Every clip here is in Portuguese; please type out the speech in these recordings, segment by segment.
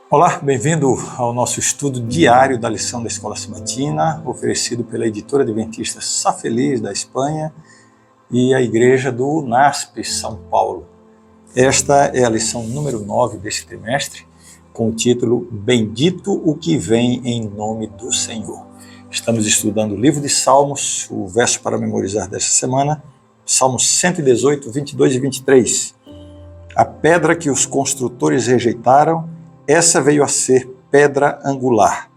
Olá, bem-vindo ao nosso estudo diário da lição da Escola Sabatina, oferecido pela editora adventista Sá Feliz da Espanha e a igreja do NASP São Paulo. Esta é a lição número 9 deste trimestre, com o título Bendito o que vem em nome do Senhor. Estamos estudando o livro de Salmos, o verso para memorizar desta semana, Salmos 118, 22 e 23. A pedra que os construtores rejeitaram, essa veio a ser pedra angular.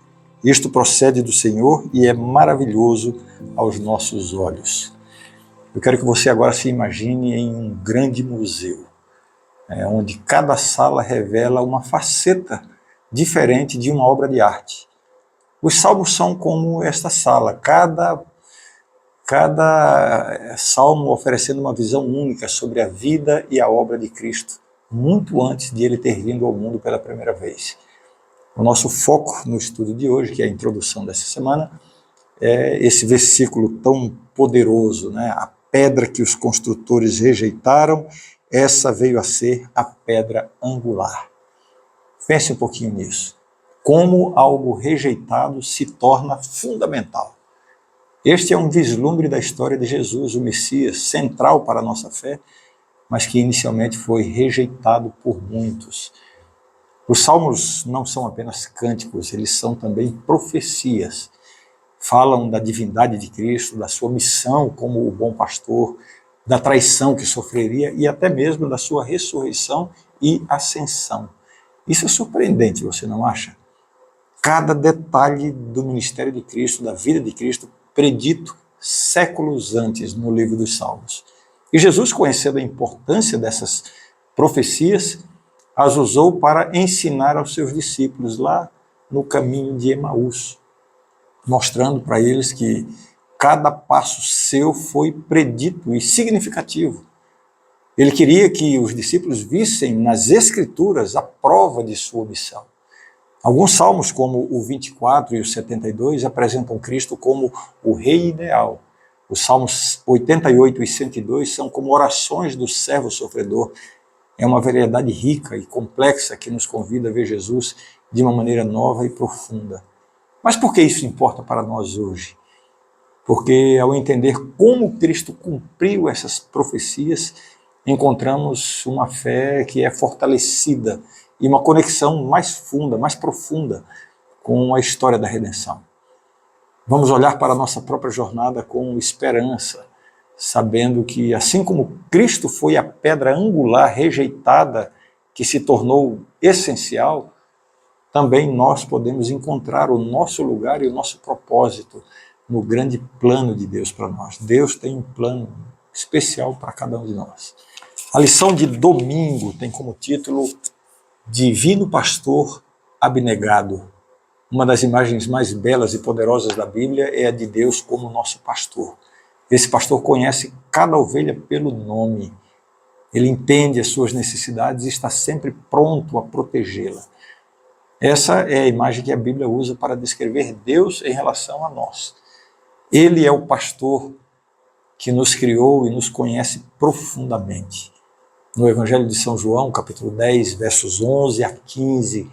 Isto procede do Senhor e é maravilhoso aos nossos olhos. Eu quero que você agora se imagine em um grande museu, onde cada sala revela uma faceta diferente de uma obra de arte. Os salmos são como esta sala, cada salmo oferecendo uma visão única sobre a vida e a obra de Cristo, muito antes de ele ter vindo ao mundo pela primeira vez. O nosso foco no estudo de hoje, que é a introdução dessa semana, é esse versículo tão poderoso, né? A pedra que os construtores rejeitaram, essa veio a ser a pedra angular. Pense um pouquinho nisso. Como algo rejeitado se torna fundamental. Este é um vislumbre da história de Jesus, o Messias, central para a nossa fé, mas que inicialmente foi rejeitado por muitos. Os salmos não são apenas cânticos, eles são também profecias. Falam da divindade de Cristo, da sua missão como o bom pastor, da traição que sofreria e até mesmo da sua ressurreição e ascensão. Isso é surpreendente, você não acha? Cada detalhe do ministério de Cristo, da vida de Cristo, predito séculos antes no livro dos Salmos. E Jesus, conhecendo a importância dessas profecias, as usou para ensinar aos seus discípulos lá no caminho de Emaús, mostrando para eles que cada passo seu foi predito e significativo. Ele queria que os discípulos vissem nas Escrituras a prova de sua missão. Alguns salmos, como o 24 e o 72, apresentam Cristo como o Rei ideal. Os salmos 88 e 102 são como orações do servo sofredor. É uma variedade rica e complexa que nos convida a ver Jesus de uma maneira nova e profunda. Mas por que isso importa para nós hoje? Porque ao entender como Cristo cumpriu essas profecias, encontramos uma fé que é fortalecida e uma conexão mais funda, mais profunda com a história da redenção. Vamos olhar para a nossa própria jornada com esperança, sabendo que assim como Cristo foi a pedra angular rejeitada que se tornou essencial, também nós podemos encontrar o nosso lugar e o nosso propósito no grande plano de Deus para nós. Deus tem um plano especial para cada um de nós. A lição de domingo tem como título Divino Pastor Abnegado. Uma das imagens mais belas e poderosas da Bíblia é a de Deus como nosso pastor. Esse pastor conhece cada ovelha pelo nome. Ele entende as suas necessidades e está sempre pronto a protegê-la. Essa é a imagem que a Bíblia usa para descrever Deus em relação a nós. Ele é o pastor que nos criou e nos conhece profundamente. No Evangelho de São João, capítulo 10, versos 11 a 15,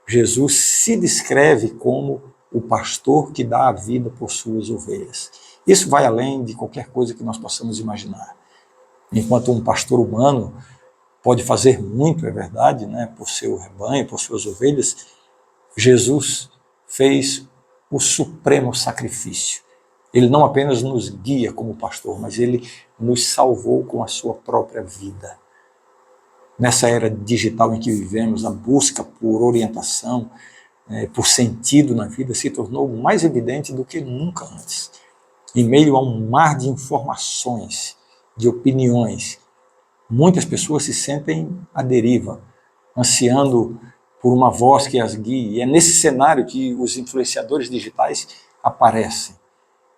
Jesus se descreve como o pastor que dá a vida por suas ovelhas. Isso vai além de qualquer coisa que nós possamos imaginar. Enquanto um pastor humano pode fazer muito, é verdade, né, por seu rebanho, por suas ovelhas, Jesus fez o supremo sacrifício. Ele não apenas nos guia como pastor, mas ele nos salvou com a sua própria vida. Nessa era digital em que vivemos, a busca por orientação, por sentido na vida se tornou mais evidente do que nunca antes. Em meio a um mar de informações, de opiniões, muitas pessoas se sentem à deriva, ansiando por uma voz que as guie. E é nesse cenário que os influenciadores digitais aparecem.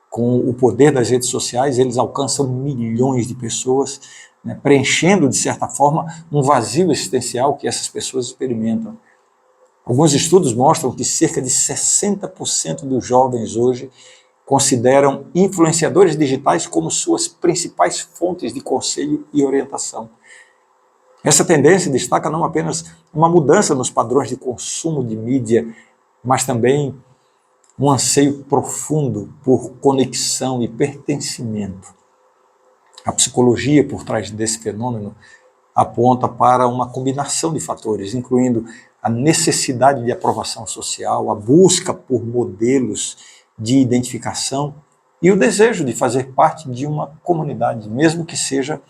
Com o poder das redes sociais, eles alcançam milhões de pessoas, preenchendo, de certa forma, um vazio existencial que essas pessoas experimentam. Alguns estudos mostram que cerca de 60% dos jovens hoje consideram influenciadores digitais como suas principais fontes de conselho e orientação. Essa tendência destaca não apenas uma mudança nos padrões de consumo de mídia, mas também um anseio profundo por conexão e pertencimento. A psicologia por trás desse fenômeno aponta para uma combinação de fatores, incluindo a necessidade de aprovação social, a busca por modelos de identificação e o desejo de fazer parte de uma comunidade, mesmo que seja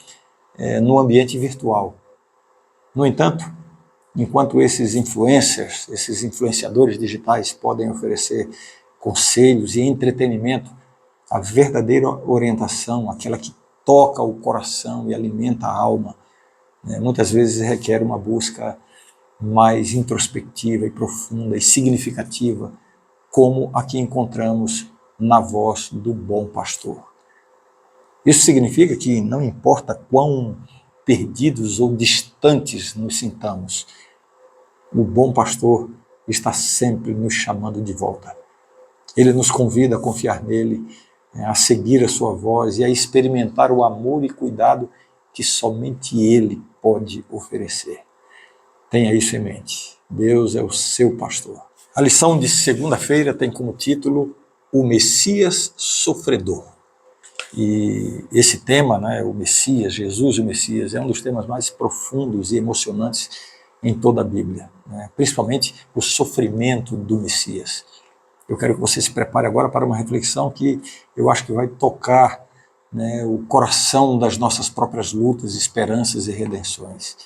no ambiente virtual. No entanto, enquanto esses influencers, esses influenciadores digitais podem oferecer conselhos e entretenimento, a verdadeira orientação, aquela que toca o coração e alimenta a alma, muitas vezes requer uma busca mais introspectiva e profunda e significativa, como a que encontramos na voz do bom pastor. Isso significa que não importa quão perdidos ou distantes nos sintamos, o bom pastor está sempre nos chamando de volta. Ele nos convida a confiar nele, a seguir a sua voz e a experimentar o amor e cuidado que somente ele pode oferecer. Tenha isso em mente. Deus é o seu pastor. A lição de segunda-feira tem como título O Messias Sofredor. E esse tema, o Messias, Jesus o Messias, é um dos temas mais profundos e emocionantes em toda a Bíblia, principalmente o sofrimento do Messias. Eu quero que você se prepare agora para uma reflexão que eu acho que vai tocar o coração das nossas próprias lutas, esperanças e redenções.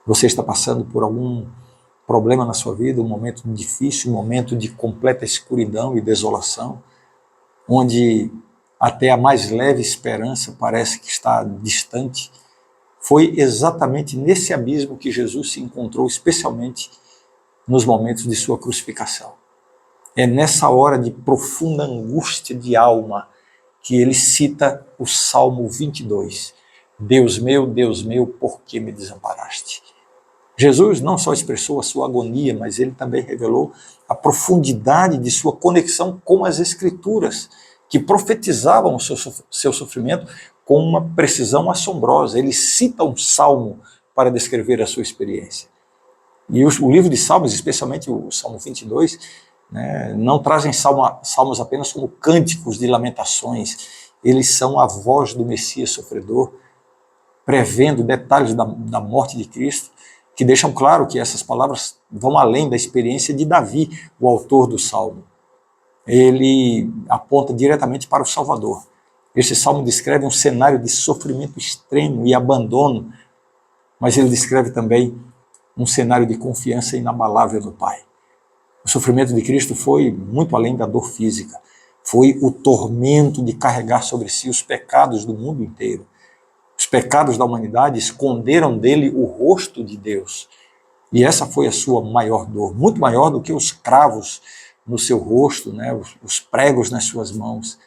Você está passando por algum problema na sua vida, um momento difícil, um momento de completa escuridão e desolação, onde até a mais leve esperança parece que está distante. Foi exatamente nesse abismo que Jesus se encontrou, especialmente nos momentos de sua crucificação. É nessa hora de profunda angústia de alma que ele cita o Salmo 22. Deus meu, por que me desamparaste? Jesus não só expressou a sua agonia, mas ele também revelou a profundidade de sua conexão com as Escrituras, que profetizavam o seu sofrimento com uma precisão assombrosa. Ele cita um salmo para descrever a sua experiência. E o livro de Salmos, especialmente o Salmo 22, não trazem salmos apenas como cânticos de lamentações. Eles são a voz do Messias sofredor, prevendo detalhes da morte de Cristo, que deixam claro que essas palavras vão além da experiência de Davi, o autor do Salmo. Ele aponta diretamente para o Salvador. Este salmo descreve um cenário de sofrimento extremo e abandono, mas ele descreve também um cenário de confiança inabalável no Pai. O sofrimento de Cristo foi muito além da dor física. Foi o tormento de carregar sobre si os pecados do mundo inteiro. Os pecados da humanidade esconderam dele o rosto de Deus. E essa foi a sua maior dor, muito maior do que os cravos no seu rosto, os pregos nas suas mãos.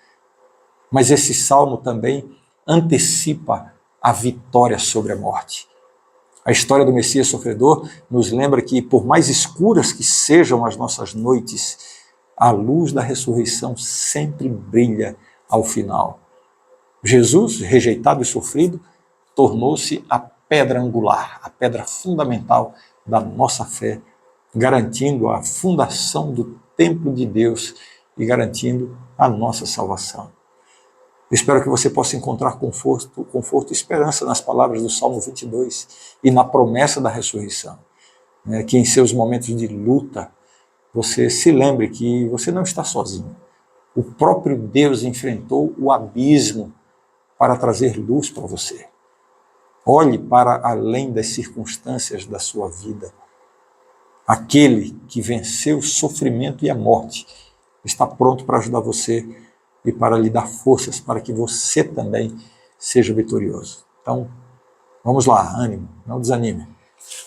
Mas esse salmo também antecipa a vitória sobre a morte. A história do Messias sofredor nos lembra que, por mais escuras que sejam as nossas noites, a luz da ressurreição sempre brilha ao final. Jesus, rejeitado e sofrido, tornou-se a pedra angular, a pedra fundamental da nossa fé, garantindo a fundação do templo de Deus e garantindo a nossa salvação. Eu espero que você possa encontrar conforto e esperança nas palavras do Salmo 22 e na promessa da ressurreição. Que em seus momentos de luta, você se lembre que você não está sozinho. O próprio Deus enfrentou o abismo para trazer luz para você. Olhe para além das circunstâncias da sua vida. Aquele que venceu o sofrimento e a morte está pronto para ajudar você e para lhe dar forças para que você também seja vitorioso. Então, vamos lá, ânimo, não desanime.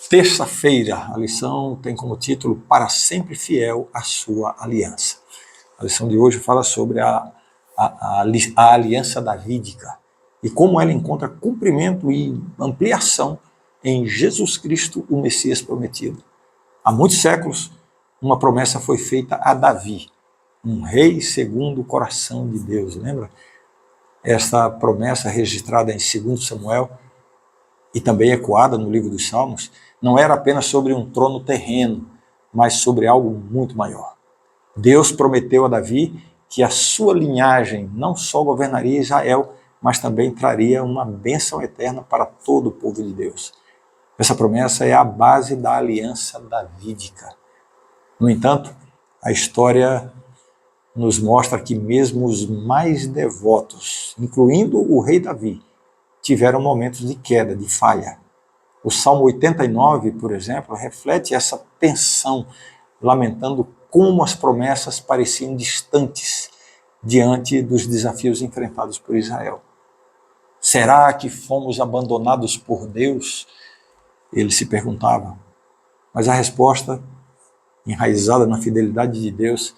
Terça-feira, a lição tem como título Para Sempre Fiel à Sua Aliança. A lição de hoje fala sobre a aliança davídica e como ela encontra cumprimento e ampliação em Jesus Cristo, o Messias prometido. Há muitos séculos, uma promessa foi feita a Davi, um rei segundo o coração de Deus. Lembra? Esta promessa registrada em 2 Samuel e também ecoada no livro dos Salmos, não era apenas sobre um trono terreno, mas sobre algo muito maior. Deus prometeu a Davi que a sua linhagem não só governaria Israel, mas também traria uma bênção eterna para todo o povo de Deus. Essa promessa é a base da aliança davídica. No entanto, a história nos mostra que mesmo os mais devotos, incluindo o rei Davi, tiveram momentos de queda, de falha. O Salmo 89, por exemplo, reflete essa tensão, lamentando como as promessas pareciam distantes diante dos desafios enfrentados por Israel. Será que fomos abandonados por Deus? Ele se perguntava. Mas a resposta, enraizada na fidelidade de Deus,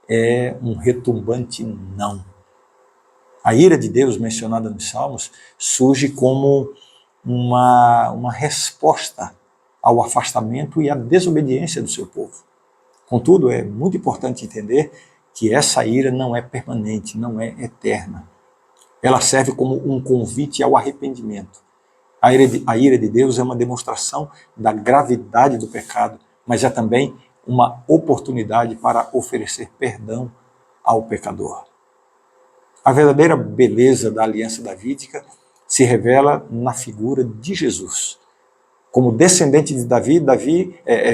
é um retumbante não. A ira de Deus mencionada nos Salmos surge como uma resposta ao afastamento e à desobediência do seu povo. Contudo, é muito importante entender que essa ira não é permanente, não é eterna. Ela serve como um convite ao arrependimento. A ira de Deus é uma demonstração da gravidade do pecado, mas é também uma oportunidade para oferecer perdão ao pecador. A verdadeira beleza da aliança davídica se revela na figura de Jesus. Como descendente de Davi,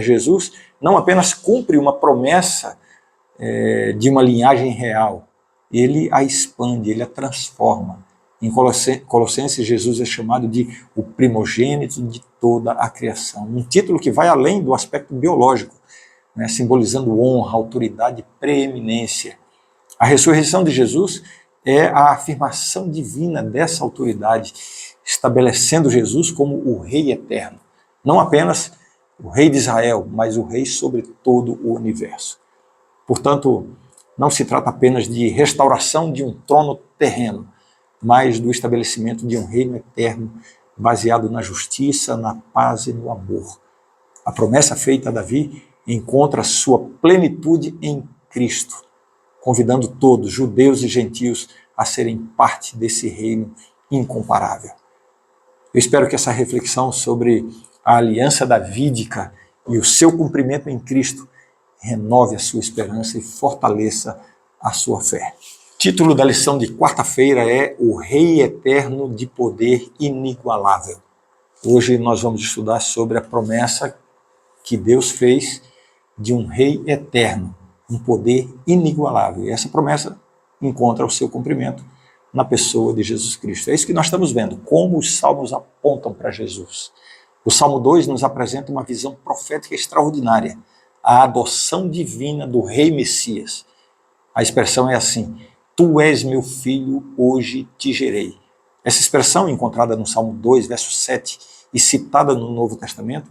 Jesus não apenas cumpre uma promessa de uma linhagem real, ele a expande, ele a transforma. Em Colossenses, Jesus é chamado de o primogênito de toda a criação. Um título que vai além do aspecto biológico, né, simbolizando honra, autoridade e preeminência. A ressurreição de Jesus é a afirmação divina dessa autoridade, estabelecendo Jesus como o Rei eterno. Não apenas o Rei de Israel, mas o Rei sobre todo o universo. Portanto, não se trata apenas de restauração de um trono terreno, mas do estabelecimento de um reino eterno, baseado na justiça, na paz e no amor. A promessa feita a Davi encontra sua plenitude em Cristo, convidando todos, judeus e gentios, a serem parte desse reino incomparável. Eu espero que essa reflexão sobre a aliança davídica e o seu cumprimento em Cristo renove a sua esperança e fortaleça a sua fé. O título da lição de quarta-feira é O Rei Eterno de Poder Inigualável. Hoje nós vamos estudar sobre a promessa que Deus fez de um Rei eterno, um poder inigualável. E essa promessa encontra o seu cumprimento na pessoa de Jesus Cristo. É isso que nós estamos vendo, como os salmos apontam para Jesus. O Salmo 2 nos apresenta uma visão profética extraordinária, a adoção divina do Rei Messias. A expressão é assim: Tu és meu filho, hoje te gerei. Essa expressão, encontrada no Salmo 2, verso 7, e citada no Novo Testamento,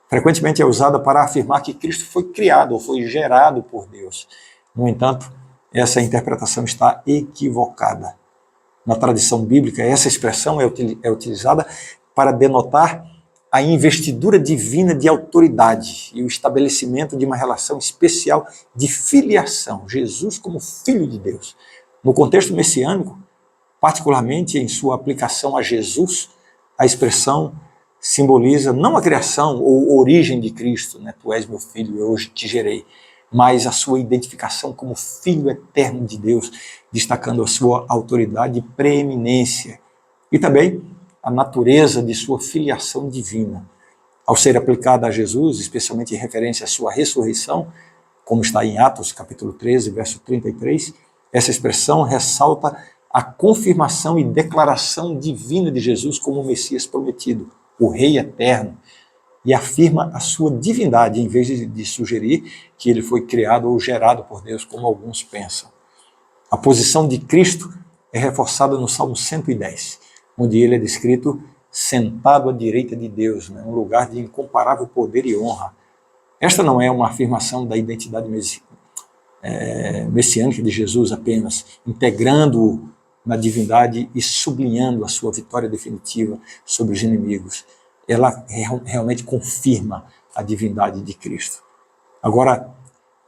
frequentemente é usada para afirmar que Cristo foi criado ou foi gerado por Deus. No entanto, essa interpretação está equivocada. Na tradição bíblica, essa expressão é utilizada para denotar a investidura divina de autoridade e o estabelecimento de uma relação especial de filiação, Jesus como Filho de Deus. No contexto messiânico, particularmente em sua aplicação a Jesus, a expressão simboliza não a criação ou origem de Cristo, né? Tu és meu filho, eu hoje te gerei, mas a sua identificação como Filho eterno de Deus, destacando a sua autoridade e preeminência, e também a natureza de sua filiação divina. Ao ser aplicada a Jesus, especialmente em referência à sua ressurreição, como está em Atos capítulo 13, verso 33, essa expressão ressalta a confirmação e declaração divina de Jesus como o Messias prometido, o Rei eterno, e afirma a sua divindade, em vez de sugerir que ele foi criado ou gerado por Deus, como alguns pensam. A posição de Cristo é reforçada no Salmo 110, onde ele é descrito sentado à direita de Deus, né, um lugar de incomparável poder e honra. Esta não é uma afirmação da identidade messiânica de Jesus apenas, integrando-o na divindade e sublinhando a sua vitória definitiva sobre os inimigos. Ela realmente confirma a divindade de Cristo. Agora,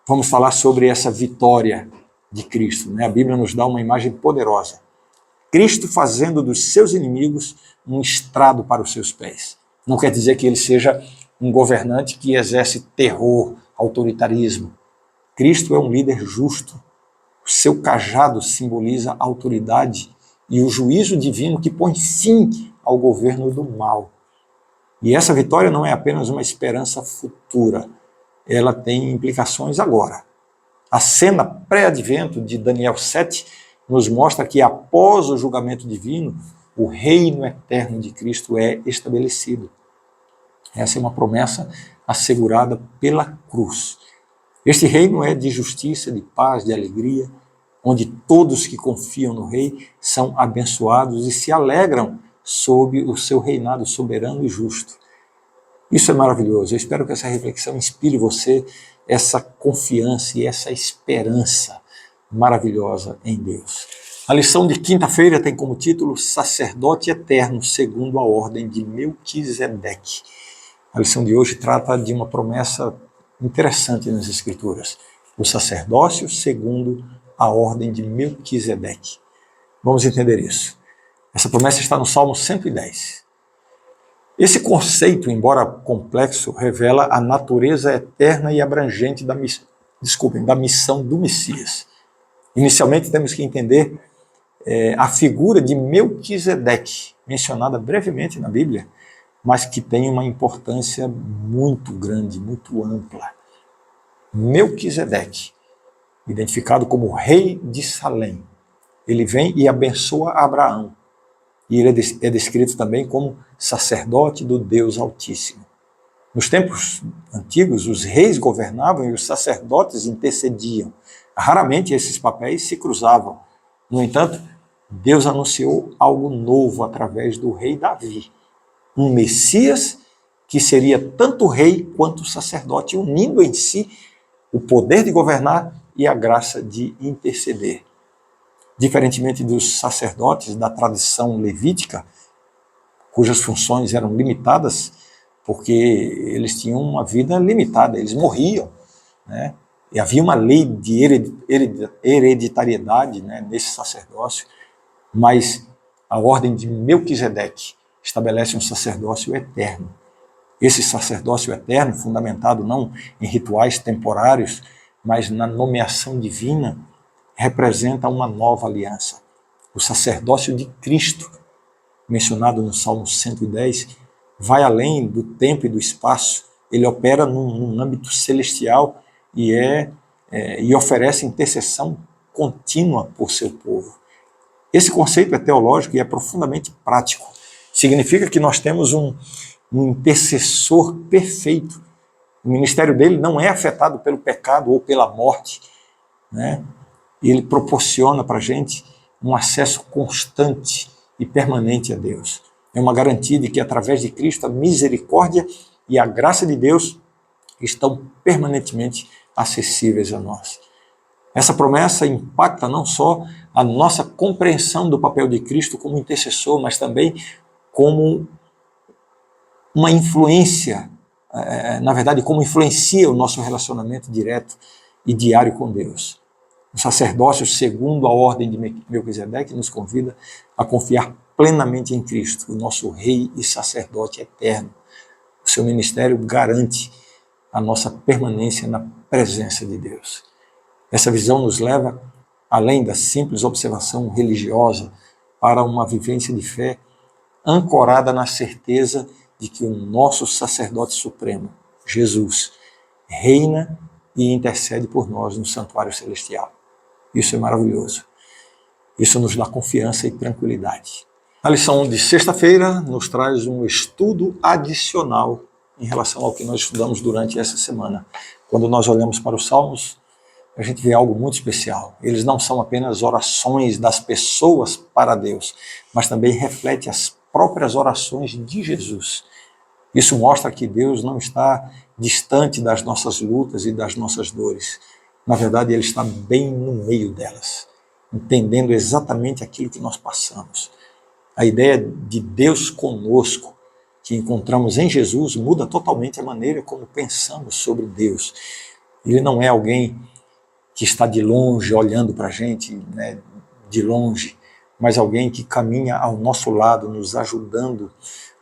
vamos falar sobre essa vitória de Cristo, né? A Bíblia nos dá uma imagem poderosa. Cristo fazendo dos seus inimigos um estrado para os seus pés. Não quer dizer que ele seja um governante que exerce terror, autoritarismo. Cristo é um líder justo. O seu cajado simboliza a autoridade e o juízo divino que põe fim ao governo do mal. E essa vitória não é apenas uma esperança futura, ela tem implicações agora. A cena pré-advento de Daniel 7 nos mostra que após o julgamento divino, o reino eterno de Cristo é estabelecido. Essa é uma promessa assegurada pela cruz. Este reino é de justiça, de paz, de alegria, onde todos que confiam no rei são abençoados e se alegram sob o seu reinado soberano e justo. Isso é maravilhoso. Eu espero que essa reflexão inspire você essa confiança e essa esperança maravilhosa em Deus. A lição de quinta-feira tem como título Sacerdote Eterno segundo a ordem de Melquisedeque. A lição de hoje trata de uma promessa interessante nas Escrituras. O sacerdócio segundo a ordem de Melquisedeque. Vamos entender isso. Essa promessa está no Salmo 110. Esse conceito, embora complexo, revela a natureza eterna e abrangente da missão do Messias. Inicialmente temos que entender a figura de Melquisedeque, mencionada brevemente na Bíblia, mas que tem uma importância muito grande, muito ampla. Melquisedeque, identificado como rei de Salém, ele vem e abençoa Abraão. E ele é descrito também como sacerdote do Deus Altíssimo. Nos tempos antigos, os reis governavam e os sacerdotes intercediam. Raramente esses papéis se cruzavam. No entanto, Deus anunciou algo novo através do rei Davi. Um Messias que seria tanto rei quanto sacerdote, unindo em si o poder de governar e a graça de interceder. Diferentemente dos sacerdotes da tradição levítica, cujas funções eram limitadas, porque eles tinham uma vida limitada, eles morriam, né? E havia uma lei de hereditariedade, né, nesse sacerdócio, mas a ordem de Melquisedeque estabelece um sacerdócio eterno. Esse sacerdócio eterno, fundamentado não em rituais temporários, mas na nomeação divina, representa uma nova aliança. O sacerdócio de Cristo, mencionado no Salmo 110, vai além do tempo e do espaço. Ele opera num âmbito celestial e oferece intercessão contínua por seu povo. Esse conceito é teológico e é profundamente prático. Significa que nós temos um intercessor perfeito. O ministério dele não é afetado pelo pecado ou pela morte, né? Ele proporciona para a gente um acesso constante e permanente a Deus. É uma garantia de que, através de Cristo, a misericórdia e a graça de Deus estão permanentemente acessíveis a nós. Essa promessa impacta não só a nossa compreensão do papel de Cristo como intercessor, mas também como uma influência, na verdade, como influencia o nosso relacionamento direto e diário com Deus. O sacerdócio, segundo a ordem de Melquisedeque, nos convida a confiar plenamente em Cristo, o nosso Rei e sacerdote eterno. O seu ministério garante a nossa permanência na presença de Deus. Essa visão nos leva, além da simples observação religiosa, para uma vivência de fé ancorada na certeza de que o nosso sacerdote supremo, Jesus, reina e intercede por nós no santuário celestial. Isso é maravilhoso. Isso nos dá confiança e tranquilidade. A lição de sexta-feira nos traz um estudo adicional em relação ao que nós estudamos durante essa semana. Quando nós olhamos para os Salmos, a gente vê algo muito especial. Eles não são apenas orações das pessoas para Deus, mas também refletem as próprias orações de Jesus. Isso mostra que Deus não está distante das nossas lutas e das nossas dores. Na verdade, Ele está bem no meio delas, entendendo exatamente aquilo que nós passamos. A ideia de Deus conosco, que encontramos em Jesus, muda totalmente a maneira como pensamos sobre Deus. Ele não é alguém que está de longe olhando para a gente, né, de longe, mas alguém que caminha ao nosso lado, nos ajudando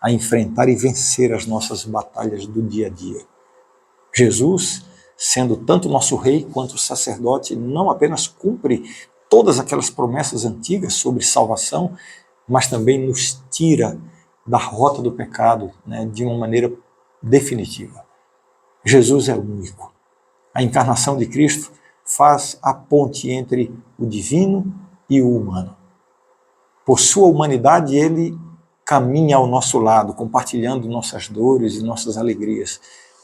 a enfrentar e vencer as nossas batalhas do dia a dia. Jesus, sendo tanto nosso rei quanto sacerdote, não apenas cumpre todas aquelas promessas antigas sobre salvação, mas também nos tira da rota do pecado, né, de uma maneira definitiva. Jesus é único. A encarnação de Cristo faz a ponte entre o divino e o humano. Por sua humanidade, ele caminha ao nosso lado, compartilhando nossas dores e nossas alegrias.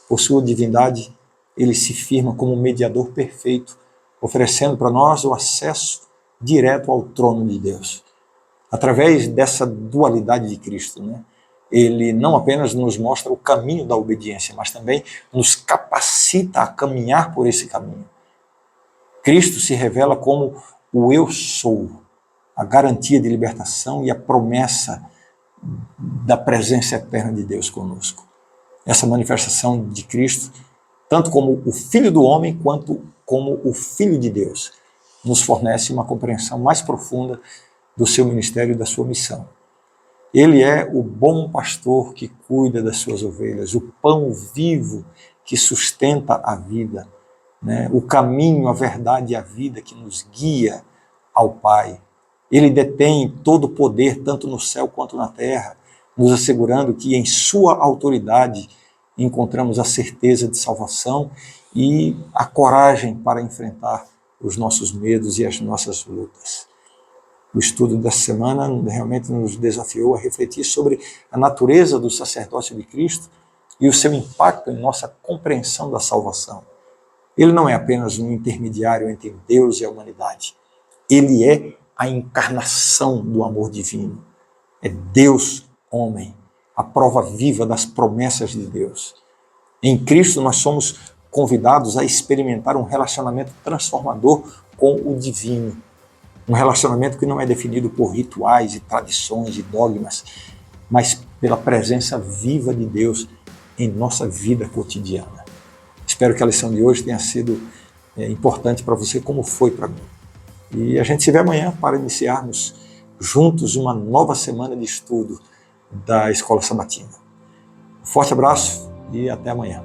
Por sua divindade, ele se firma como mediador perfeito, oferecendo para nós o acesso direto ao trono de Deus. Através dessa dualidade de Cristo, né? Ele não apenas nos mostra o caminho da obediência, mas também nos capacita a caminhar por esse caminho. Cristo se revela como o eu sou, a garantia de libertação e a promessa da presença eterna de Deus conosco. Essa manifestação de Cristo, tanto como o Filho do homem, quanto como o Filho de Deus, nos fornece uma compreensão mais profunda do seu ministério e da sua missão. Ele é o bom pastor que cuida das suas ovelhas, o pão vivo que sustenta a vida, né? O caminho, a verdade e a vida que nos guia ao Pai. Ele detém todo o poder, tanto no céu quanto na terra, nos assegurando que em sua autoridade encontramos a certeza de salvação e a coragem para enfrentar os nossos medos e as nossas lutas. O estudo dessa semana realmente nos desafiou a refletir sobre a natureza do sacerdócio de Cristo e o seu impacto em nossa compreensão da salvação. Ele não é apenas um intermediário entre Deus e a humanidade. Ele é a encarnação do amor divino. É Deus, homem, a prova viva das promessas de Deus. Em Cristo nós somos convidados a experimentar um relacionamento transformador com o divino. Um relacionamento que não é definido por rituais e tradições e dogmas, mas pela presença viva de Deus em nossa vida cotidiana. Espero que a lição de hoje tenha sido importante para você, como foi para mim. E a gente se vê amanhã para iniciarmos juntos uma nova semana de estudo da Escola Sabatina. Um forte abraço e até amanhã.